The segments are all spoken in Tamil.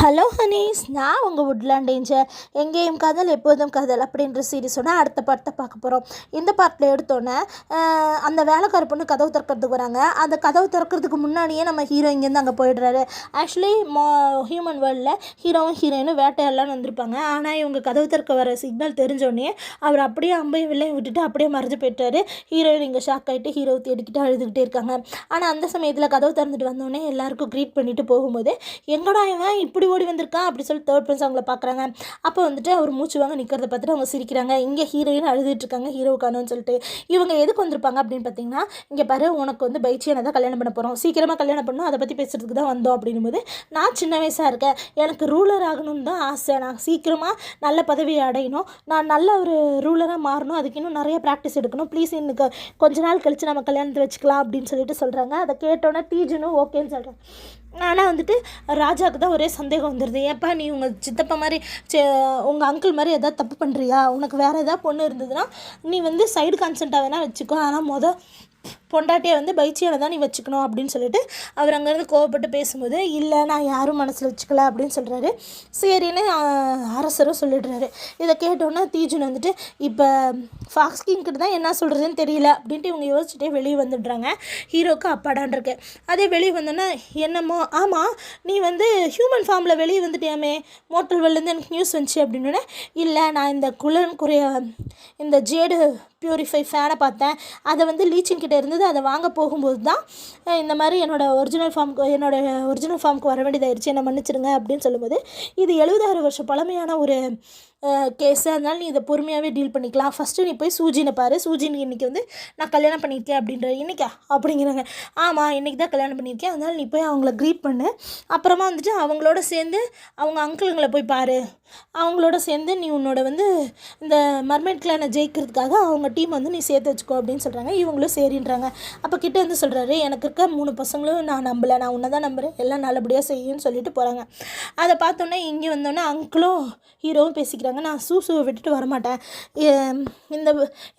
ஹலோ ஹனீஸ், நான் உங்கள் வுட்லேண்ட் ஏஞ்சல். எங்கேயும் காதல் எப்போதும் காதல் அப்படின்ற சீரிஸோட அடுத்த பாட்டை பார்க்க போகிறோம். இந்த பாட்டில் எடுத்தோன்னே அந்த வேலைக்கார பொண்ணு கதவு திறக்கிறதுக்கு வராங்க. அந்த கதவு திறக்கிறதுக்கு முன்னாடியே நம்ம ஹீரோ இங்கேருந்து அங்கே போயிடுறாரு. ஆக்சுவலி ஹியூமன் வேர்ல்டில் ஹீரோவும் ஹீரோயினும் வேட்டையெல்லாம் வந்திருப்பாங்க. ஆனால் இவங்க கதவு திறக்க வர சிக்னல் தெரிஞ்சோடனே அவர் அப்படியே அம்பையும் வில்லையும் விட்டுட்டு அப்படியே மறைஞ்சு போயிட்டாரு. ஹீரோயின் இங்கே ஷாக் ஆகிட்டு ஹீரோவை தேடிக்கிட்டு அழுதுகிட்டே இருக்காங்க. ஆனால் அந்த சமயத்தில் கதவு திறந்துட்டு வந்தோடனே எல்லாருக்கும் க்ரீட் பண்ணிவிட்டு போகும்போது, எங்கடா இவன் இப்படி ஓடி வந்திருக்கான் அப்படி சொல்லி தேர்ட் பர்சன் அவங்கள பார்க்குறாங்க. அப்போ வந்துட்டு அவர் மூச்சு வாங்க நிற்கிறத பார்த்துட்டு அவங்க சிரிக்கிறாங்க. இங்கே ஹீரோயின் அழுதுட்டு இருக்காங்க ஹீரோக்கானு சொல்லிட்டு. இவங்க எதுக்கு வந்திருப்பாங்க அப்படின்னு பார்த்தீங்கன்னா, இங்கே பாரு உனக்கு வந்து பைச்சியனை தான் கல்யாணம் பண்ண போகிறோம், சீக்கிரமாக கல்யாணம் பண்ணணும், அதை பற்றி பேசுகிறதுக்கு தான் வந்தோம் அப்படின்னும்போது, நான் சின்ன வயசாக இருக்கேன், எனக்கு ரூலர் ஆகணும்னு தான் ஆசை, நான் சீக்கிரமாக நல்ல பதவியை அடையணும், நான் நல்ல ஒரு ரூலராக மாறணும், அதுக்கு இன்னும் நிறைய ப்ராக்டிஸ் எடுக்கணும், ப்ளீஸ் இன்னுக்கு கொஞ்ச நாள் கழித்து நம்ம கல்யாணத்தை வச்சுக்கலாம் அப்படின்னு சொல்லிட்டு சொல்கிறாங்க. அதை கேட்டோன்னே டீஜனும் ஓகேன்னு சொல்கிறேன். ஆனால் வந்துட்டு ராஜாவுக்கு தான் ஒரே சந்தேகம் வந்துடுது. ஏப்பா நீ உங்கள் சித்தப்பா மாதிரி உங்கள் அங்கிள் மாதிரி எதாவது தப்பு பண்ணுறியா, உனக்கு வேறு எதாவது பொண்ணு இருந்ததுன்னா நீ வந்து சைடு கான்சென்ட்டாக வேணால் வச்சுக்கோ, ஆனால் பொண்டாட்டியை வந்து பைச்சியனை தான் நீ வச்சுக்கணும் அப்படின்னு சொல்லிட்டு அவர் அங்கேருந்து கோவப்பட்டு பேசும்போது, இல்லை நான் யாரும் மனசில் வச்சுக்கல அப்படின்னு சொல்கிறாரு. சரின்னு அரசரும் சொல்லிடுறாரு. இதை கேட்டோன்னே தீஜன் வந்துட்டு இப்போ ஃபாக்ஸ் கிங்கிட்ட தான் என்ன சொல்கிறதுன்னு தெரியல அப்படின்ட்டு இவங்க யோசிச்சுட்டே வெளியே வந்துடுறாங்க. ஹீரோக்கு அப்பாடான் இருக்கு. அதே வெளியே வந்தோன்னா, என்னமோ ஆமாம் நீ வந்து ஹியூமன் ஃபார்மில் வெளியே வந்துட்டியாமே, மோட்டல் வேர்ல்ட்லேருந்து எனக்கு நியூஸ் வந்துச்சு அப்படின்னோடனே, இல்லை நான் இந்த ஜேடு பியூரிஃபை ஃபேனை பார்த்தேன், அதை வந்து லீச்சிங் கிட்டே இருந்தது, அதை வாங்க போகும்போது தான் இந்த மாதிரி என்னோடய ஒரிஜினல் ஃபார்முக்கு வர வேண்டியதாகிடுச்சு, என்னை மன்னிச்சிடுங்க அப்படின்னு சொல்லும்போது, இது 70,000 வருஷம் பழமையான ஒரு கேஸு, அதனால் நீ இதை பொறுமையாகவே டீல் பண்ணிக்கலாம், ஃபஸ்ட்டு நீ போய் சூஜினை பாரு, சூஜின் இன்றைக்கி வந்து நான் கல்யாணம் பண்ணியிருக்கேன் அப்படின்ற. இன்றைக்கா அப்படிங்கிறாங்க. ஆமாம் இன்றைக்கி தான் கல்யாணம் பண்ணியிருக்கேன், அதனால் நீ போய் அவங்கள க்ரீட் பண்ணு, அப்புறமா வந்துட்டு அவங்களோட சேர்ந்து அவங்க அங்கிளுங்களை போய் பாரு, அவங்களோட சேர்ந்து நீ உன்னோட வந்து இந்த மர்மைட் கிளானை ஜெயிக்கிறதுக்காக அவங்க டீம் வந்து நீ சேர்த்து வச்சுக்கோ அப்படின்னு சொல்கிறாங்க. இவங்களும் சரின்றாங்க. அப்போ கிட்ட வந்து சொல்கிறாரு, எனக்கு இருக்க 3 பசங்களும் நான் நம்பலை, நான் உன்னை தான் நம்புகிறேன், எல்லாம் நல்லபடியாக செய்யுன்னு சொல்லிட்டு போகிறாங்க. அதை பார்த்தோன்னே இங்கே வந்தோன்னே அங்கிளும் ஹீரோவும் பேசிக்கிறாங்க. நான் சூசுவை விட்டுட்டு வரமாட்டேன்,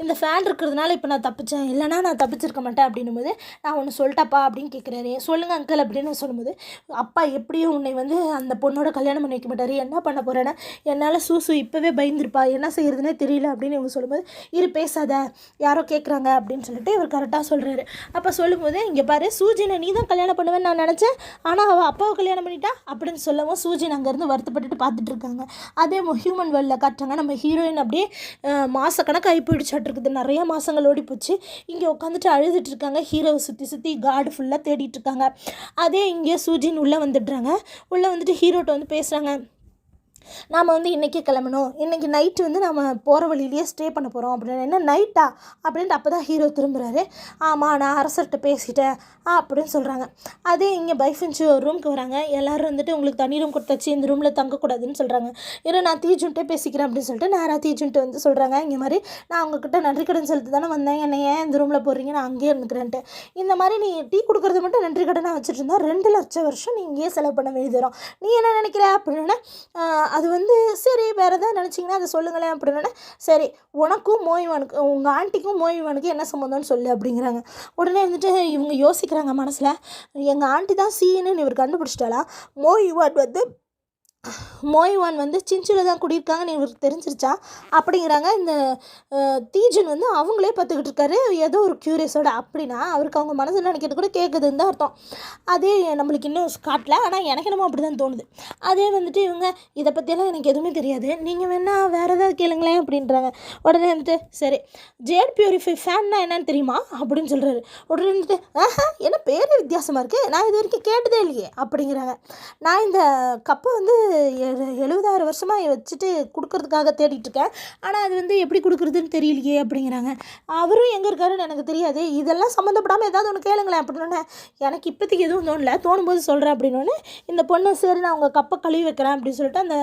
இந்த ஃபேன் இருக்கிறதுனால இப்போ நான் தப்பிச்சேன், இல்லைனா நான் தப்பிச்சிருக்க மாட்டேன் அப்படின்னும்போது, நான் ஒன்று சொல்லிட்டப்பா அப்படின்னு கேட்குறாரு. சொல்லுங்கள் அங்கிள் அப்படின்னு சொல்லும்போது, அப்பா எப்படியும் உன்னை வந்து அந்த பொண்ணோட கல்யாணம் பண்ணி வைக்க மாட்டார், என்ன பண்ண போகிறேன்னா என்னால் சூசு இப்போவே பயந்துருப்பா, என்ன செய்கிறதுனே தெரியல அப்படின்னு இவங்க சொல்லும்போது, இரு பேசாத யாரோ கேட்குறாங்க அப்படின்னு சொல்லிட்டு இவர் கரெக்டாக சொல்கிறாரு. அப்போ சொல்லும்போது, இங்கே பாரு சூஜினை நீ தான் கல்யாணம் பண்ணுவேன்னு நான் நினச்சேன், ஆனால் அவள் அப்பாவை கல்யாணம் பண்ணிட்டா அப்படின்னு சொல்லவும் சூஜின் அங்கேருந்து வருத்தப்பட்டுட்டு பார்த்துட்டு இருக்காங்க. அதே ஹியூமன் வேர்ல்டில் காட்டுறாங்க. நம்ம ஹீரோயின் அப்படியே மாதக்கணக்கு ஆகி போயிடுச்சாட்டிருக்குது, நிறைய மாதங்கள் ஓடி போச்சு. இங்கே உட்காந்துட்டு அழுதுட்டு இருக்காங்க. ஹீரோவை சுற்றி கார்டு ஃபுல்லாக தேடிட்டு இருக்காங்க. அதே இங்கே சூஜின் உள்ளே வந்துடுறாங்க. உள்ளே வந்துட்டு ஹீரோட்ட வந்து பேசுகிறாங்க. நாம் வந்து இன்றைக்கே கிளம்பணும், இன்றைக்கி நைட்டு வந்து நம்ம போகிற வழியிலேயே ஸ்டே பண்ண போகிறோம் அப்படின்னு. என்ன நைட்டா அப்படின்ட்டு அப்போ தான் ஹீரோ திரும்புகிறாரு. ஆமாம் நான் அரசர்கிட்ட பேசிட்டேன் அப்படின்னு சொல்கிறாங்க. அதே இங்கே பைஃபின்ச்சு ஒரு ரூமுக்கு வராங்க. எல்லோரும் வந்துட்டு உங்களுக்கு தனி ரூம் கொடுத்தாச்சு, இந்த ரூமில் தங்கக்கூடாதுன்னு சொல்கிறாங்க. ஏன்னா நான் தீஜுன்ட்டே பேசிக்கிறேன் அப்படின்னு சொல்லிட்டு நேராக தீஜுன்ட்டு வந்து சொல்கிறாங்க, இங்கே மாதிரி நான் உங்ககிட்ட நன்றி கடன் செலுத்தி தானே வந்தேன், என்னை ஏன் இந்த ரூமில் போடுறீங்க, நான் அங்கேயே இருந்துக்கிறேன்ட்டு. இந்த மாதிரி நீ டீ கொடுக்குறது மட்டும் நன்றி கடனாக வச்சுட்டு இருந்தால் 2 லட்சம் வருஷம் நீ இங்கேயே செலவு பண்ண வேண்டியது வரும், நீ என்ன நினைக்கிற அப்படின்னா, அது வந்து சரி வேறு எதாவது நினச்சிங்கன்னா அதை சொல்லுங்களேன் அப்படின்னா, சரி உனக்கும் மோய்வானுக்கு உங்கள் ஆண்டிக்கும் மோய்வானுக்கு என்ன சம்மந்தம்னு சொல்லு அப்படிங்கிறாங்க. உடனே வந்துட்டு இவங்க யோசிக்கிறாங்க மனசில், எங்கள் ஆண்டி தான் சீன்னு இவர் கண்டுபிடிச்சிட்டாலா, மோய்வான் வந்து சின்சில் தான் குடியிருக்காங்கன்னு இவருக்கு தெரிஞ்சிருச்சா அப்படிங்கிறாங்க. இந்த தீஜன் வந்து அவங்களே பார்த்துக்கிட்டு இருக்காரு ஏதோ ஒரு க்யூரியஸோட. அப்படின்னா அவருக்கு அவங்க மனசில் நினைக்கிறது கூட கேட்குதுன்னு தான் அர்த்தம். அதே நம்மளுக்கு இன்னும் காட்டல, ஆனால் எனக்கு என்னமோ அப்படி தான் தோணுது. அதே வந்துட்டு இவங்க இதை பற்றியெல்லாம் எனக்கு எதுவுமே தெரியாது, நீங்கள் வேணால் வேறு ஏதாவது கேளுங்களேன் அப்படின்றாங்க. உடனே வந்துட்டு சரி ஜேட் பியூரிஃபை ஃபேன்னா என்னன்னு தெரியுமா அப்படின்னு சொல்கிறாரு. உடனே வந்துட்டு என்ன பேர் வித்தியாசமாக இருக்குது, நான் இது வரைக்கும் கேட்டதே இல்லையே அப்படிங்கிறாங்க. நான் இந்த கப்பை வந்து 70,000 வருஷமாக வச்சுட்டு கொடுக்கறதுக்காக தேடிட்டுருக்கேன், ஆனால் அது வந்து எப்படி கொடுக்குறதுன்னு தெரியலையே அப்படிங்கிறாங்க. அவரும் எங்கே இருக்காருன்னு எனக்கு தெரியாது, இதெல்லாம் சம்மந்தப்படாமல் ஏதாவது ஒன்று கேளுங்களேன் அப்படின்னோடனே, எனக்கு இப்போதைக்கு எதுவும் தோணலை, தோணும்போது சொல்கிறேன் அப்படின்னோடனே இந்த பொண்ணு சரி நான் உங்கள் கப்பை கழுவி வைக்கிறேன் அப்படின்னு சொல்லிட்டு அந்த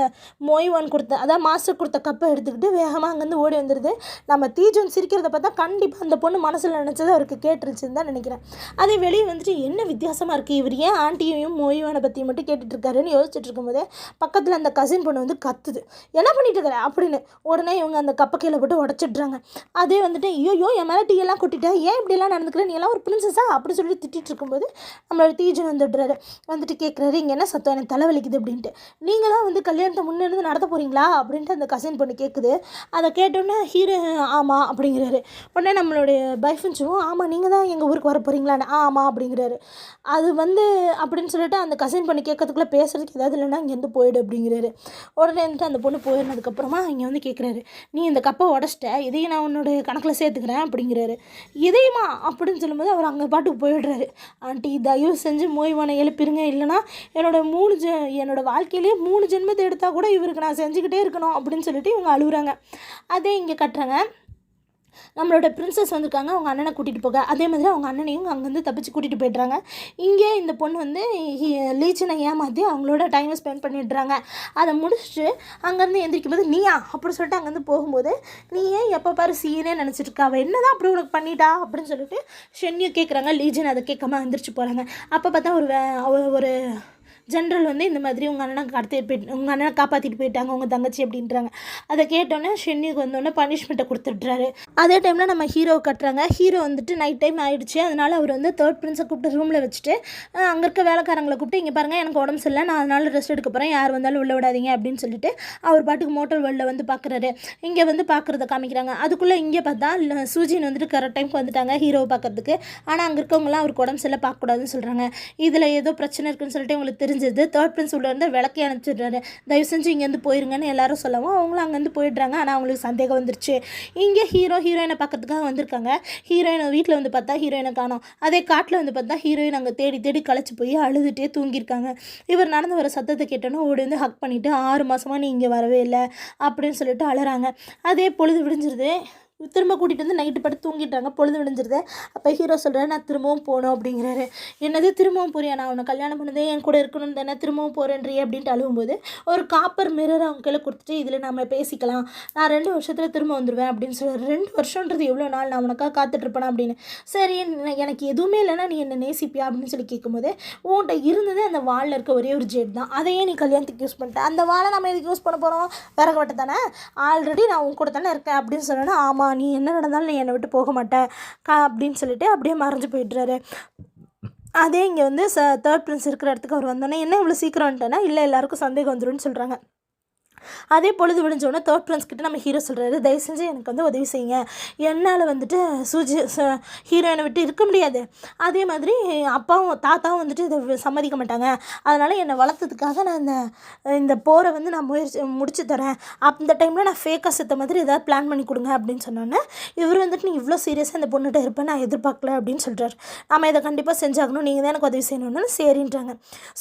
மோய்வான் அதான் மாஸ்டர் கொடுத்த கப்பை எடுத்துக்கிட்டு வேகமாக அங்கேருந்து ஓடி வந்துடுது. நம்ம தீஜன் சிரிக்கிறத பார்த்தா கண்டிப்பாக அந்த பொண்ணு மனசில் நினச்சது அவருக்கு கேட்டுருச்சுன்னு தான் நினைக்கிறேன். அதே வெளியே வந்துட்டு என்ன வித்தியாசமாக இருக்குது, இவர் ஏன் ஆண்டியையும் மோய்வானை பற்றி மட்டும் கேட்டுட்ருக்காருன்னு யோசிச்சுட்டு இருக்கும்போதே பக்கத்தில் அந்த கசின் பொண்ணு வந்து கத்துது, என்ன பண்ணிட்டு இருக்கிற அப்படின்னு. உடனே இவங்க அந்த கப்பை கீழே போட்டு உடச்சிட்றாங்க. அதே வந்துட்டு ஐயோ என் மேலே டீ எல்லாம் கொட்டிட்டேன், ஏன் இப்படியெல்லாம் நடந்துக்கிறேன், நீ எல்லாம் ஒரு பிரின்சஸா அப்படி சொல்லி திட்டிகிட்டு இருக்கும்போது நம்மளோட தீஜன் வந்துடுறாரு. வந்துட்டு கேட்குறாரு, இங்கே என்ன சத்தம், எனக்கு தலைவலிக்குது அப்படின்ட்டு. நீங்கள் தான் வந்து கல்யாணத்தை முன்னேருந்து நடத்த போகிறீங்களா அப்படின்ட்டு அந்த கசின் பொண்ணு கேட்குது. அதை கேட்டோன்னே ஹீரோ ஆமாம் அப்படிங்கிறாரு. உடனே நம்மளுடைய பைஃபன்ஸும் ஆமாம் நீங்கள் தான் எங்கள் ஊருக்கு வர போகிறீங்களான்னு ஆமாம் அப்படிங்கிறாரு. அது வந்து அப்படின்னு சொல்லிட்டு அந்த கசின் பொண்ணு கேட்கறதுக்குள்ளே பேசுறதுக்கு ஏதாவது இல்லைன்னா இங்கேருந்து போயிடு அப்படிங்கிறாரு. உடனே வந்துட்டு அந்த பொண்ணு போயிடுனதுக்கப்புறமா இங்கே வந்து கேட்குறாரு, நீ இந்த கப்பை உடச்சிட்ட, இதையும் நான் உன்னோட கணக்கில் சேர்த்துக்கிறேன் அப்படிங்கிறாரு. இதையுமா அப்படின்னு சொல்லும்போது அவர் அங்கே பாட்டுக்கு போயிடுறாரு. ஆண்டி தயவு செஞ்சு மோய்வானை எழுப்பிருங்க, இல்லைனா என்னோட வாழ்க்கையிலேயே 3 ஜென்மத்தை எடுத்தால் கூட இவருக்கு நான் செஞ்சுக்கிட்டே இருக்கணும் அப்படின்னு சொல்லிட்டு இவங்க அழுகுறாங்க. அதே இங்கே கட்டுறாங்க. நம்மளோட பிரின்சஸ் வந்திருக்காங்க அவங்க அண்ணனை கூட்டிகிட்டு போக. அதே மாதிரி அவங்க அண்ணனையும் அங்கேருந்து தப்பிச்சு கூட்டிகிட்டு போய்ட்றாங்க. இங்கே இந்த பொண்ணு வந்து லீச்சனை ஏமாற்றி அவங்களோட டைமை ஸ்பெண்ட் பண்ணிடுறாங்க. அதை முடிச்சுட்டு அங்கேருந்து எந்திரிக்கும் போது நீயா அப்படி சொல்லிட்டு அங்கேருந்து போகும்போது நீ ஏன் எப்போ பாரு சீனே நினச்சிட்டு இருக்கா, அவள் என்ன தான் அப்படி உனக்கு பண்ணிட்டா அப்படின்னு சொல்லிட்டு ஷென்னியும் கேட்குறாங்க. லீஜன் அதை கேட்காம எந்திரிச்சு போகிறாங்க. அப்போ பார்த்தா ஒரு ஜென்ரல் வந்து இந்த மாதிரி உங்கள் அண்ணனை காப்பாற்றிட்டு போயிட்டாங்க உங்கள் தங்கச்சி அப்படின்றாங்க. அதை கேட்டோன்னே ஷென்னிக்கு வந்தோடனே பனிஷ்மெண்ட்டை கொடுத்துட்றாரு. அதே டைமில் நம்ம ஹீரோவை கட்டுறாங்க. ஹீரோ வந்துட்டு நைட் டைம் ஆகிடுச்சு, அதனால் அவர் வந்து தேர்ட் பிரின்ஸை கூப்பிட்டு ரூமில் வச்சுட்டு அங்கே இருக்க வேலைக்காரங்களை கூப்பிட்டு இங்கே பாருங்கள் எனக்கு உடம்பு சரியில்லை, நான் அதனால் ரெஸ்ட் எடுக்க போகிறேன், யார் வந்தாலும் உள்ள விடாதீங்க அப்படின்னு சொல்லிட்டு அவர் பாட்டுக்கு மோட்டர் வேர்ல்டில் வந்து பார்க்குறாரு. இங்கே வந்து பார்க்குறத காமிக்கிறாங்க. அதுக்குள்ளே இங்கே பார்த்தா சூஜின் வந்துட்டு கரெக்ட் டைமுக்கு வந்துட்டாங்க ஹீரோவை பார்க்குறதுக்கு. ஆனால் அங்கே இருக்கவங்களாம் அவருக்கு உடம்பு சரியில்லை பார்க்கக்கூடாதுன்னு சொல்கிறாங்க. இதில் ஏதோ பிரச்சனை இருக்குன்னு சொல்லிட்டு உங்களுக்கு தெரிஞ்சது. தேர்ட் பிரின்ஸ் உள்ள இருந்து விளக்கி அனுப்பிச்சிடுறாரு. தயவு செஞ்சு இங்கேருந்து போயிருங்கன்னு எல்லாரும் சொல்லவும் அவங்களும் அங்கேருந்து போயிடுறாங்க. ஆனால் அவங்களுக்கு சந்தேகம் வந்துருச்சு. இங்கே ஹீரோயினை பார்க்கறதுக்காக வந்திருக்காங்க. ஹீரோயினை வீட்டில் வந்து பார்த்தா ஹீரோயினை காணோம். அதே காட்டில் வந்து பார்த்தா ஹீரோயின் அங்கே தேடி தேடி களைச்சி போய் அழுதுகிட்டே தூங்கியிருக்காங்க. இவர் நடந்து வர சத்தத்தை கேட்டோன்னா ஓடி வந்து ஹக் பண்ணிவிட்டு 6 மாதமாக நீ இங்கே வரவே இல்லை அப்படின்னு சொல்லிட்டு அழுறாங்க. அதே பொழுது விடிஞ்சிருது. திரும்ப கூட்டிகிட்டு வந்து நைட்டு படுத்து தூங்கிட்டாங்க. பொழுது விடிஞ்சிருது. அப்போ ஹீரோ சொல்கிறாரு நான் திரும்பவும் போகணும் அப்படிங்கிறாரு. என்னது திரும்பவும் போறியா, நான் உன்னை கல்யாணம் பண்ணதே என் கூட இருக்கணும் தானே, திரும்பவும் போகிறேன்றி அப்படின்ட்டு அழுகும்போது ஒரு காப்பர் மிரர் அவங்க கையில் கொடுத்துட்டு இதில் நம்ம பேசிக்கலாம், நான் 2 வருஷத்தில் திரும்ப வந்துடுவேன் அப்படின்னு சொல்கிறார். 2 வருஷன்றது எவ்வளோ நாள், நான் உனக்காக காத்துட்ருப்பேன் அப்படின்னு. சரி எனக்கு எதுவுமே இல்லைன்னா நீ என்னை நேசிப்பியா அப்படின்னு சொல்லி கேட்கும்போது உன்கிட்ட இருந்தது அந்த வாலில் இருக்க ஒரே ஒரு ஜெட் தான், அதையே நீ கல்யாணத்துக்கு யூஸ் பண்ணிட்டேன், அந்த வாழை நம்ம எதுக்கு யூஸ் பண்ண போகிறோம், விறகு வட்ட தானே, ஆல்ரெடி நான் உன் கூட தானே இருக்கேன் அப்படின்னு சொன்னேன்னா ஆமாம் நீ என்ன நடந்தாலும் நீ என்னை விட்டு போக மாட்டேன் அப்படின்னு சொல்லிட்டு அப்படியே மறைஞ்சு போயிடுறாரு. அதே இங்கே வந்து தேர்ட் பிரின்ஸ் இருக்கிற இடத்துக்கு அவர் வந்தோன்னே என்ன இவ்வளோ சீக்கிரம் வந்துட்டேன்னா இல்லை எல்லாருக்கும் சந்தேகம் வந்துடும்னு சொல்கிறாங்க. அதே பொழுது விடிஞ்சோடனே தேர்ட் ஃப்ரெண்ட்ஸ் கிட்ட நம்ம ஹீரோ சொல்கிறாரு, தயவு செஞ்சு எனக்கு வந்து உதவி செய்யுங்க, என்னால் வந்துட்டு ஹீரோயினை விட்டு இருக்க முடியாது, அதே மாதிரி அப்பாவும் தாத்தாவும் வந்துட்டு இதை சம்மதிக்க மாட்டாங்க, அதனால் என்னை வளர்த்ததுக்காக நான் இந்த போரை வந்து நான் முடிச்சு தரேன், அந்த டைமில் நான் ஃபேக்காக செத்த மாதிரி ஏதாவது பிளான் பண்ணி கொடுங்க அப்படின்னு சொன்னோன்னே இவர் வந்துட்டு நீ இவ்வளோ சீரியஸாக இந்த பொண்ணுகிட்ட இருப்பேன் நான் எதிர்பார்க்கல அப்படின்னு சொல்கிறார். நம்ம இதை கண்டிப்பாக செஞ்சாகணும், நீங்கள் தான் எனக்கு உதவி செய்யணும்னு சரின்றாங்க.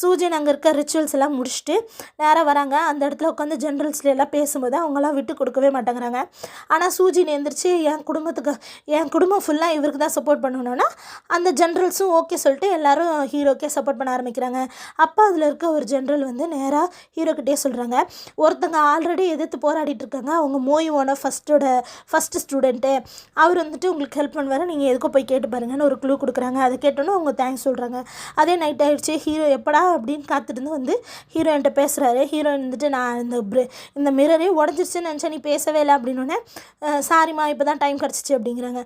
சூஜன் அங்கே இருக்க ரிச்சுவல்ஸ் எல்லாம் முடிச்சுட்டு நேராக வராங்க. அந்த இடத்துல உட்காந்து ஜென்ரல்ஸ்ல எல்லாம் பேசும்போது அவங்களாம் விட்டு கொடுக்கவே மாட்டேங்கிறாங்க. ஆனால் சூஜின் எழுந்திரிச்சு என் குடும்பம் ஃபுல்லாக இவருக்கு தான் சப்போர்ட் பண்ணணும்னா அந்த ஜென்ரல்ஸும் ஓகே சொல்லிட்டு எல்லாரும் ஹீரோக்கே சப்போர்ட் பண்ண ஆரம்பிக்கிறாங்க. அப்போ அதில் இருக்க ஒரு ஜென்ரல் வந்து நேராக ஹீரோக்கிட்டே சொல்கிறாங்க, ஒருத்தங்க ஆல்ரெடி எதிர்த்து போராடிட்டு இருக்காங்க, அவங்க மோயிவோட ஃபஸ்ட்டு ஸ்டூடெண்ட்டு, அவர் வந்துட்டு உங்களுக்கு ஹெல்ப் பண்ணுவார், நீங்கள் எதுக்கும் போய் கேட்டு பாருங்கன்னு ஒரு க்ளூ கொடுக்குறாங்க. அதை கேட்டோன்னே அவங்க தேங்க்ஸ் சொல்கிறாங்க. அதே நைட் ஆகிடுச்சு. ஹீரோ எப்படா அப்படின்னு காத்துட்டு வந்து ஹீரோயின்ட்ட பேசுகிறாரு. ஹீரோயின் வந்துட்டு நான் இந்த மிரரே உடஞ்சிருச்சுன்னு நினச்சேன், நீ பேசவே இல்லை அப்படின்னோடனே சாரிம்மா இப்போ தான் டைம் கிடச்சிச்சு அப்படிங்கிறாங்க.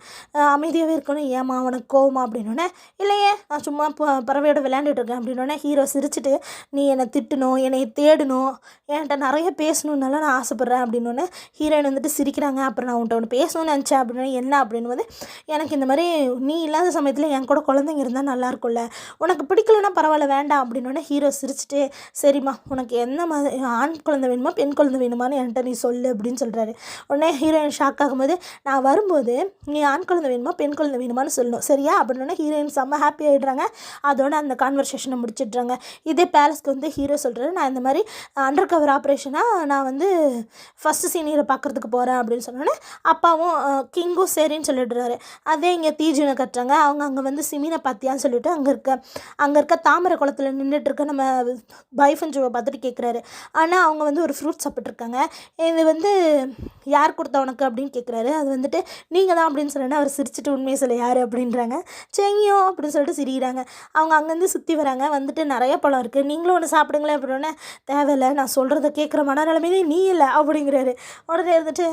அமைதியாகவே இருக்கணும், ஏமா அவனுக்கு கோவமா அப்படின்னோடனே இல்லையே நான் சும்மா பறவையோட விளையாண்டுட்டு இருக்கேன் அப்படின்னோடனே ஹீரோ சிரிச்சுட்டு நீ என்னை திட்டணும், என்னை தேடணும், என்கிட்ட நிறைய பேசணுன்னால நான் ஆசைப்பட்றேன் அப்படின்னோடனே ஹீரோயின் வந்துட்டு சிரிக்கிறாங்க. அப்புறம் நான் உன்ட்ட ஒன்று பேசணும்னு நினச்சேன் அப்படின்னா என்ன அப்படின்னு வந்து எனக்கு இந்த மாதிரி நீ இல்லாத சமயத்தில் என் கூட குழந்தைங்க இருந்தால் நல்லாயிருக்கும்ல, உனக்கு பிடிக்கலன்னா பரவாயில்ல வேண்டாம் அப்படின்னோடனே ஹீரோ சிரிச்சுட்டு சரிம்மா உனக்கு என்ன மாதிரி ஆண் குழந்தை வேணுமா பெண் குழந்தை வேணுமான்னு என்கிட்ட நீ சொல்லு அப்படின்னு சொல்கிறாரு. உடனே ஹீரோயின் ஷாக் ஆகும்போது நான் வரும்போது நீ ஆண் குழந்தை வேணுமா பெண் குழந்தை வேணுமான்னு சொல்லணும் சரியா அப்படின்னோடனே ஹீரோயின் செம்ம ஹாப்பி ஆகிடுறாங்க. அதோட அந்த கான்வர்சேஷனை முடிச்சிடுறாங்க. இதே பேலஸ்க்கு வந்து ஹீரோ சொல்கிறாரு, நான் இந்த மாதிரி அண்டர் கவர் ஆப்ரேஷனாக நான் வந்து ஃபஸ்ட்டு சீனியரை பார்க்குறதுக்கு போகிறேன் அப்படின்னு சொன்னோன்னே அப்பாவும் கிங்கும் சரின்னு சொல்லிடுறாரு. அதே இங்கே தீஜுனை கட்டுறாங்க. அவங்க அங்கே வந்து சிமினை பார்த்தியான்னு சொல்லிட்டு அங்கே இருக்க தாமரை குளத்தில் நின்றுட்டு இருக்க நம்ம பைஃபன்ஜுவை பார்த்துட்டு கேட்குறாரு. ஆனால் அவங்க வந்து ஒரு ஃப்ரூட் ஃப்ரூட் சாப்பிட்ருக்காங்க. இது வந்து யார் கொடுத்தா உனக்கு அப்படின்னு கேட்குறாரு. அது வந்துட்டு நீங்கள் தான் அப்படின்னு சொன்னோன்னே அவர் சிரிச்சுட்டு உண்மையை சொல்ல யார் அப்படின்றாங்க. செங்கியோ அப்படின்னு சொல்லிட்டு சிரிக்கிறாங்க. அவங்க அங்கேருந்து சுற்றி வராங்க. வந்துட்டு நிறைய பழம் இருக்குது, நீங்களும் ஒன்று சாப்பிடுங்களேன் அப்படின்னோடனே தேவையில்லை, நான் சொல்கிறத கேட்குற மனநிலைமையிலே நீ இல்லை அப்படிங்கிறாரு. உடனே இருந்துட்டு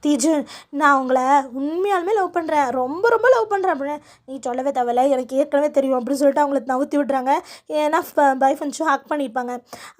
தீஜு, நான் உங்களை உண்மையாலுமே லவ் பண்ணுறேன், ரொம்ப ரொம்ப லவ் பண்ணுறேன் அப்படின்னு. நீ சொல்லவே தேவையில்லை, எனக்கு ஏற்கனவே தெரியும் அப்படின்னு சொல்லிட்டு அவங்கள நவுத்தி விட்றாங்க. ஏன்னா பைஃபன்ஸும் ஹக் பண்ணியிருப்பாங்க.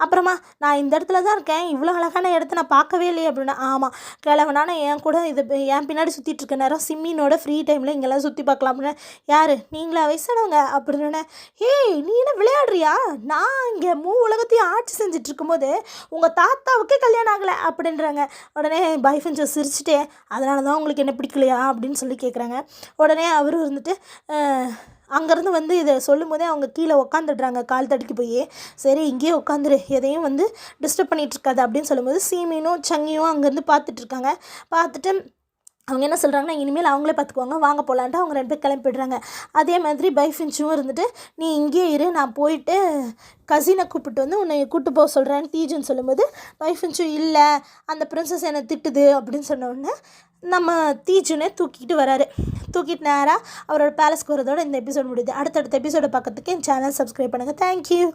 அப்புறமா நான் இந்த இடத்துல தான் இருக்கேன், இவ்வளோ அழகான இடத்த நான் பார்க்கவே இல்லையே அப்படின்னா, ஆமாம் கிழவனான என் கூட இது என் பின்னாடி சுற்றிட்டு இருக்க நேரம் சிம்மினோட ஃப்ரீ டைமில் இங்கெல்லாம் சுற்றி பார்க்கலாம் அப்படின்னா, யார் நீங்களா வயசானவங்க அப்படின்னு. ஏய் நீ என்ன விளையாடுறியா, நான் இங்கே உலகத்தையும் ஆட்சி செஞ்சுட்டு இருக்கும்போது உங்கள் தாத்தாவுக்கே கல்யாணம் ஆகலை அப்படின்றாங்க. உடனே பைஃபன்ஸை சிரிச்சுட்டே அதனால தான் உங்களுக்கு என்ன பிடிக்கலையா அப்படின்னு சொல்லி கேட்குறாங்க. உடனே அவரும் இருந்துட்டு அங்கேருந்து வந்து இதை சொல்லும் போதே அவங்க கீழே உக்காந்துடுறாங்க, கால் தடுக்கி போய். சரி இங்கேயே உட்காந்துரு, எதையும் வந்து டிஸ்டர்ப் பண்ணிகிட்ருக்காது அப்படின்னு சொல்லும்போது சீமீனும் சங்கியும் அங்கேருந்து பார்த்துட்ருக்காங்க. பார்த்துட்டு அவங்க என்ன சொல்கிறாங்கன்னா, இனிமேல் அவங்களே பார்த்துக்குவாங்க, வாங்க போகலான்ட்டு அவங்க 2 பேர் கிளம்பிடுறாங்க. அதே மாதிரி பைஃபின்ச்சும் இருந்துட்டு நீ இங்கேயே இரு, நான் போயிட்டு கசினை கூப்பிட்டு வந்து உன்னை கூப்பிட்டு போக சொல்கிறேன்னு தீஜுன்னு சொல்லும்போது பைஃபின்ச்சும் இல்லை அந்த பிரின்சஸ் என்னை திட்டுது அப்படின்னு சொன்னோடனே நம்ம தீஜுனே தூக்கிட்டு வராரு. தூக்கிட்டு நேராக அவரோட பேலஸ்க்கு வரதோட இந்த எபிசோட் முடியுது. அடுத்தடுத்த எபிசோடை பார்க்கறதுக்கு என் சேனல் சப்ஸ்கிரைப் பண்ணுங்கள். தேங்க்யூ.